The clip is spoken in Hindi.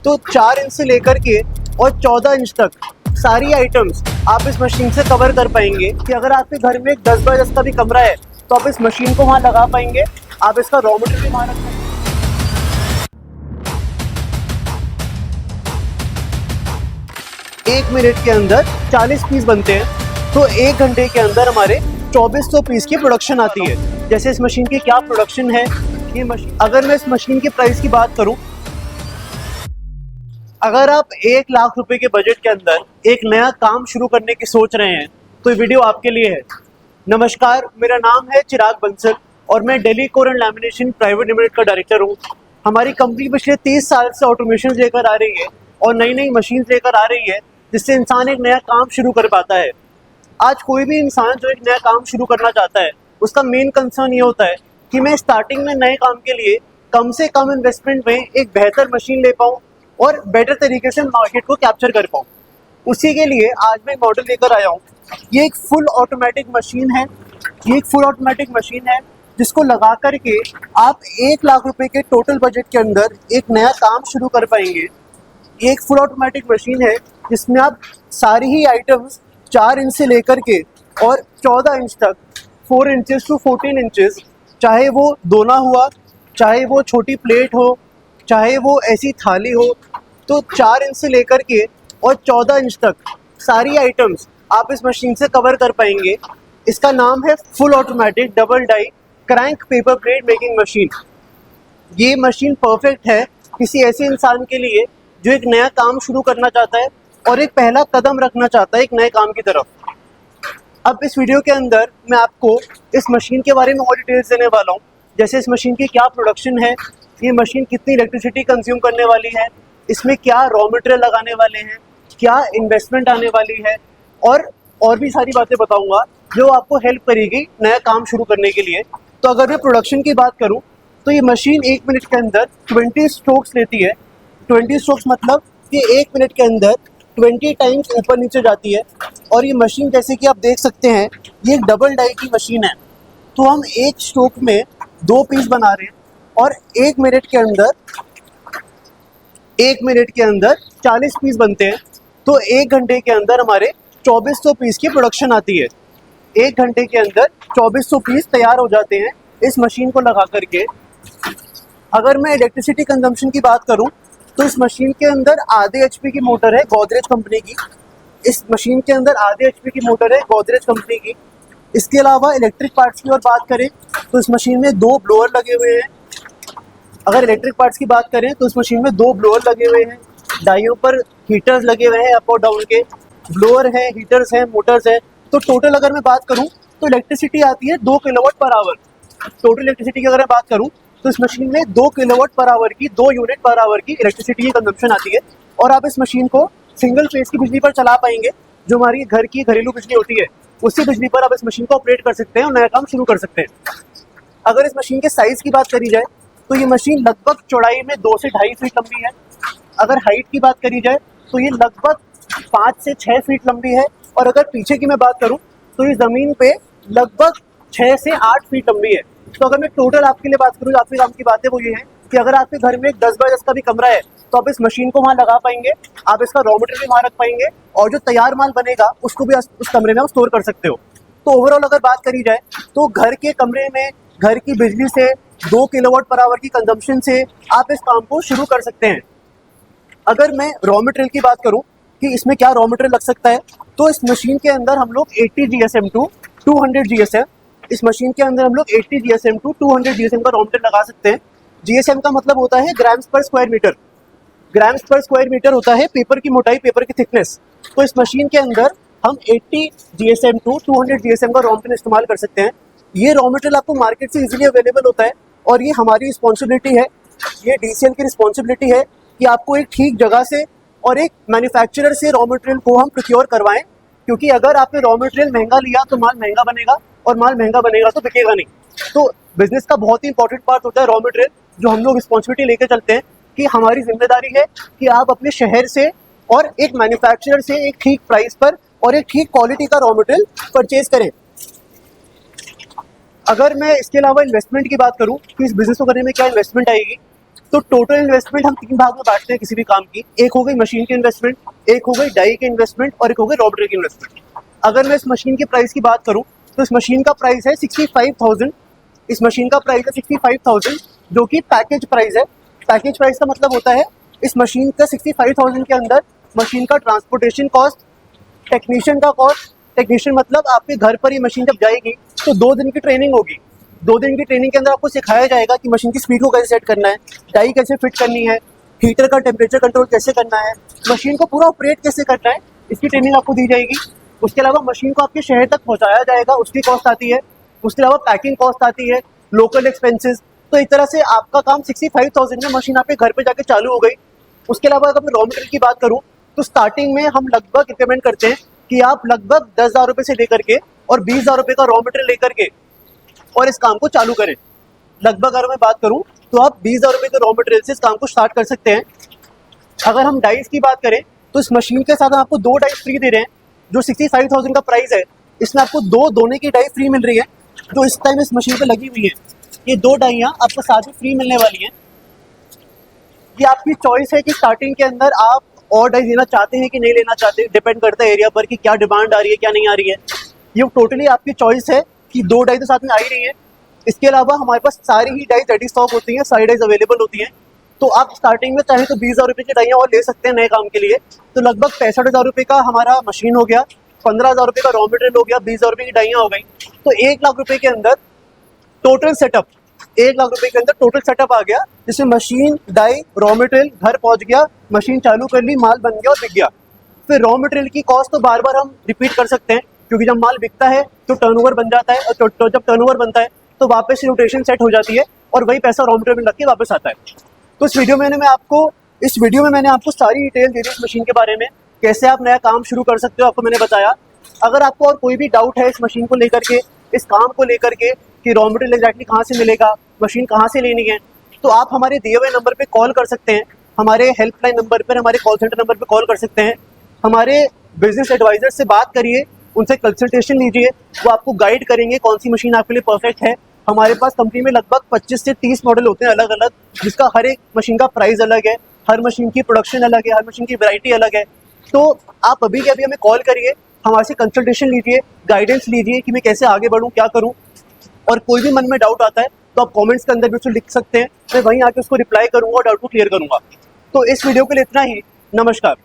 तो 4 इंच से लेकर के और 14 इंच तक सारी आइटम्स आप इस मशीन से कवर कर पाएंगे। कि अगर आपके घर में 10 बाय 10 का भी कमरा है तो आप इस मशीन को वहाँ लगा पाएंगे। आप इसका रॉ मटेरियल भी वहाँ रख पाएंगे। 1 मिनट के अंदर 40 पीस बनते हैं, तो 1 घंटे के अंदर हमारे 2400 पीस की प्रोडक्शन आती है। जैसे इस मशीन की क्या प्रोडक्शन है, ये मशीन, अगर मैं इस मशीन की प्राइस की बात करूं, अगर आप 1 लाख रुपए के बजट के अंदर एक नया काम शुरू करने की सोच रहे हैं तो ये वीडियो आपके लिए है। नमस्कार, मेरा नाम है चिराग बंसल और मैं Delhi core and lamination private limited का डायरेक्टर हूँ। हमारी कंपनी पिछले 30 साल से ऑटोमेशन लेकर आ रही है और नई नई मशीन लेकर आ रही है, जिससे इंसान एक नया काम शुरू कर पाता है। आज कोई भी इंसान जो एक नया काम शुरू करना चाहता है, उसका मेन कंसर्न ये होता है कि मैं स्टार्टिंग में नए काम के लिए कम से कम इन्वेस्टमेंट में एक बेहतर मशीन ले पाऊँ और बेटर तरीके से मार्केट को कैप्चर कर पाऊँ। उसी के लिए आज मैं मॉडल लेकर आया हूँ। ये एक फुल ऑटोमेटिक मशीन है। ये एक फुल ऑटोमेटिक मशीन है जिसको लगा करके आप 1 लाख रुपए के टोटल बजट के अंदर एक नया काम शुरू कर पाएंगे। ये एक फुल ऑटोमेटिक मशीन है जिसमें आप सारी ही आइटम्स 4 इंच से लेकर के और 14 इंच तक, 4 इंचेस टू 14 इंचेस, चाहे वो दोना हुआ, चाहे वो छोटी प्लेट हो, चाहे वो ऐसी थाली हो, तो 4 इंच से लेकर के और 14 इंच तक सारी आइटम्स आप इस मशीन से कवर कर पाएंगे। इसका नाम है full automatic double die crank paper plate making machine. ये मशीन परफेक्ट है किसी ऐसे इंसान के लिए जो एक नया काम शुरू करना चाहता है और एक पहला कदम रखना चाहता है एक नए काम की तरफ। अब इस वीडियो के अंदर मैं आपको इस मशीन के बारे में और डिटेल्स देने वाला हूँ। जैसे इस मशीन की क्या प्रोडक्शन है, ये मशीन कितनी इलेक्ट्रिसिटी कंज्यूम करने वाली है, इसमें क्या रॉ मटेरियल लगाने वाले हैं, क्या इन्वेस्टमेंट आने वाली है, और भी सारी बातें बताऊंगा जो आपको हेल्प करेगी नया काम शुरू करने के लिए। तो अगर मैं प्रोडक्शन की बात करूं तो ये मशीन 1 मिनट के अंदर 20 स्ट्रोक्स लेती है। 20 स्ट्रोक्स मतलब कि 1 मिनट के अंदर 20 टाइम्स ऊपर नीचे जाती है। और ये मशीन जैसे कि आप देख सकते हैं, ये एक डबल डाई की मशीन है। तो हम एक स्ट्रोक में 2 पीस बना रहे हैं और 1 मिनट के अंदर 40 पीस बनते हैं। तो 1 घंटे के अंदर हमारे 2400 पीस की प्रोडक्शन आती है। 1 घंटे के अंदर 2400 पीस तैयार हो जाते हैं इस मशीन को लगा करके। अगर मैं इलेक्ट्रिसिटी कंजम्पशन की बात करूं तो इस मशीन के अंदर आधे एचपी की मोटर है गोदरेज कंपनी की। इस मशीन के अंदर आधे एचपी की मोटर है गोदरेज कंपनी की। इसके अलावा इलेक्ट्रिक पार्ट्स की और बात करें तो इस मशीन में 2 ब्लोअर लगे हुए हैं। अगर इलेक्ट्रिक पार्ट्स की बात करें तो इस मशीन में 2 ब्लोअर लगे हुए हैं। डाइयों पर हीटर्स लगे हुए हैं अप और डाउन के, ब्लोअर है, हीटर्स हैं, मोटर्स है। तो टोटल अगर मैं बात करूं तो इलेक्ट्रिसिटी आती है 2 kilowatt per hour. Total electricity की अगर मैं बात करूं तो इस मशीन में 2 किलोवाट पर आवर की, 2 यूनिट पर आवर की इलेक्ट्रिसिटी की कंजम्पशन आती है। और आप इस मशीन को सिंगल फेज की बिजली पर चला पाएंगे, जो हमारी घर की घरेलू बिजली होती है, उसी बिजली पर आप इस मशीन को ऑपरेट कर सकते हैं और नया काम शुरू कर सकते हैं। अगर इस मशीन के साइज की बात करी जाए तो ये मशीन लगभग चौड़ाई में 2 से 2.5 फीट लंबी है। अगर हाइट की बात करी जाए तो ये लगभग 5 से 6 फीट लंबी है। और अगर पीछे की मैं बात करूं तो ये जमीन पे लगभग 6 से 8 फीट लंबी है। तो अगर मैं टोटल आपके लिए बात करूं, आपके काम की बातें वो ये है कि अगर आपके घर में 10 बाय 10 का भी कमरा है तो आप इस मशीन को वहाँ लगा पाएंगे। आप इसका रॉ मटेरियल भी वहाँ रख पाएंगे और जो तैयार माल बनेगा उसको भी उस कमरे में आप स्टोर कर सकते हो। तो ओवरऑल अगर बात करी जाए तो घर के कमरे में घर की बिजली से 2 किलोवाट पर आवर की कंजम्पशन से आप इस काम को शुरू कर सकते हैं। अगर मैं रॉ मटेरियल की बात करूं कि इसमें क्या रॉ मटेरियल लग सकता है, तो इस मशीन के अंदर हम लोग 80 GSM टू 200 GSM, इस मशीन के अंदर हम लोग 80 GSM टू 200 GSM का रॉ मटेरियल लगा सकते हैं। GSM का मतलब होता है ग्राम्स पर स्क्वायर मीटर। ग्राम्स पर स्क्वायर मीटर होता है पेपर की मोटाई, पेपर की थिकनेस। तो इस मशीन के अंदर हम 80 GSM टू 200 GSM का रॉ मटेरियल इस्तेमाल कर सकते हैं। ये रॉ मटेरियल आपको मार्केट से इजीली अवेलेबल होता है और ये हमारी रिस्पॉन्सिबिलिटी है, ये DCL की रिस्पॉन्सिबिलिटी है कि आपको एक ठीक जगह से और एक मैन्युफैक्चरर से रॉ मटेरियल को हम प्रोक्योर करवाएं। क्योंकि अगर आपने रॉ मटेरियल महंगा लिया तो माल महंगा बनेगा और माल महंगा बनेगा तो बिकेगा नहीं। तो बिजनेस का बहुत ही इंपॉर्टेंट पार्ट होता है रॉ मटेरियल, जो हम लोग रिस्पॉन्सिबिलिटी लेकर चलते हैं कि हमारी जिम्मेदारी है कि आप अपने शहर से और एक मैन्युफैक्चरर से एक ठीक प्राइस पर और एक ठीक क्वालिटी का रॉ मटेरियल परचेज करें। अगर मैं इसके अलावा इन्वेस्टमेंट की बात करूं कि इस बिजनेस को करने में क्या इन्वेस्टमेंट आएगी, तो टोटल इन्वेस्टमेंट हम 3 भाग में बांटते हैं किसी भी काम की। एक हो गई मशीन की इन्वेस्टमेंट, एक हो गई डाई की इन्वेस्टमेंट और एक हो गई रॉ मटेरियल की इन्वेस्टमेंट। अगर मैं इस मशीन की प्राइस की बात करूं तो इस मशीन का प्राइस है 65,000। इस मशीन का प्राइस है 65,000 जो कि पैकेज प्राइस है। पैकेज प्राइस का मतलब होता है इस मशीन का 65,000 के अंदर मशीन का ट्रांसपोर्टेशन कॉस्ट, टेक्नीशियन का कॉस्ट, टेक्नीशियन मतलब आपके घर पर ये मशीन जब जाएगी तो 2 दिन की ट्रेनिंग होगी। 2 दिन की ट्रेनिंग के अंदर आपको सिखाया जाएगा कि मशीन की स्पीड को कैसे सेट करना है, डाई कैसे फिट करनी है, हीटर का टेम्परेचर कंट्रोल कैसे करना है, मशीन को पूरा ऑपरेट कैसे करना है, इसकी ट्रेनिंग आपको दी जाएगी। उसके अलावा मशीन को आपके शहर तक पहुंचाया जाएगा, उसकी कॉस्ट आती है। उसके अलावा पैकिंग कॉस्ट आती है, लोकल एक्सपेंसेस। तो एक तरह से आपका काम 65,000 में मशीन आपके घर पे जाके चालू हो गई। उसके अलावा अगर मैं रॉ मटेरियल की बात करूं तो स्टार्टिंग में हम लगभग रिकमेंड करते हैं कि आप लगभग 10,000 रुपये से लेकर के और 20,000 रुपये का रॉ मटेरियल लेकर के और इस काम को चालू करें। लगभग अगर मैं बात करूं तो आप 20,000 रुपये के रॉ मटेरियल से इस काम को स्टार्ट कर सकते हैं। अगर हम डाइस की बात करें तो इस मशीन के साथ हम आपको 2 डाइस फ्री दे रहे हैं। जो 65,000 का प्राइस है इसमें आपको 2 दोने की डाई फ्री मिल रही है जो इस टाइम इस मशीन पे लगी हुई है। ये 2 डाइयाँ आपको साथ में फ्री मिलने वाली हैं। ये आपकी चॉइस है कि स्टार्टिंग के अंदर आप और डाई लेना चाहते हैं कि नहीं लेना चाहते, डिपेंड करता है एरिया पर कि क्या डिमांड आ रही है क्या नहीं आ रही है। ये टोटली आपकी चॉइस है कि 2 डाई तो साथ में आ ही रही है। इसके अलावा हमारे पास सारी ही डाई रेडी स्टॉक होती हैं, सारी डाइज अवेलेबल होती हैं। तो आप स्टार्टिंग में चाहें तो 20,000 रुपये की डाइयाँ और ले सकते हैं नए काम के लिए। तो लगभग 65,000 रुपये का हमारा मशीन हो गया, 15,000 रुपये का रॉ मटेरियल हो गया, 20,000 रुपये की डाइयाँ हो गई। तो 1 लाख रुपये के अंदर टोटल सेटअप, 1 लाख रुपए के अंदर टोटल सेटअप आ गया, जिसमें मशीन, डाई, रॉ मटेरियल घर पहुंच गया, मशीन चालू कर ली, माल बन गया और बिक गया। फिर रॉ मटेरियल की कॉस्ट तो बार बार हम रिपीट कर सकते हैं क्योंकि जब माल बिकता है तो टर्नओवर बन जाता है और जब टर्नओवर बनता है तो वापस से रोटेशन सेट हो जाती है और वही पैसा रॉ मटेरियल में लग के वापस आता है। तो इस वीडियो में मैंने आपको सारी डिटेल दे दी इस मशीन के बारे में, कैसे आप नया काम शुरू कर सकते हो आपको मैंने बताया। अगर आपको और कोई भी डाउट है इस मशीन को लेकर के, इस काम को लेकर के कि रॉ मटेरियल एग्जैक्टली कहाँ से मिलेगा, मशीन कहाँ से लेनी है, तो आप हमारे दिए हुए नंबर पे कॉल कर सकते हैं। हमारे हेल्पलाइन नंबर पर, हमारे कॉल सेंटर नंबर पे कॉल कर सकते हैं। हमारे बिजनेस एडवाइजर से बात करिए, उनसे कंसल्टेशन लीजिए, वो आपको गाइड करेंगे कौन सी मशीन आपके लिए परफेक्ट है। हमारे पास कंपनी में लगभग 25 से 30 मॉडल होते हैं अलग अलग, जिसका हर एक मशीन का प्राइस अलग है, हर मशीन की प्रोडक्शन अलग है, हर मशीन की वैरायटी अलग है। तो आप अभी के अभी हमें कॉल करिए, हमारे से कंसल्टेशन लीजिए, गाइडेंस लीजिए कि मैं कैसे आगे बढ़ूँ, क्या करूँ। और कोई भी मन में डाउट आता है तो आप कमेंट्स के अंदर भी उसको लिख सकते हैं, मैं वहीं आके उसको रिप्लाई करूँगा और डाउट को क्लियर करूँगा। तो इस वीडियो के लिए इतना ही। नमस्कार।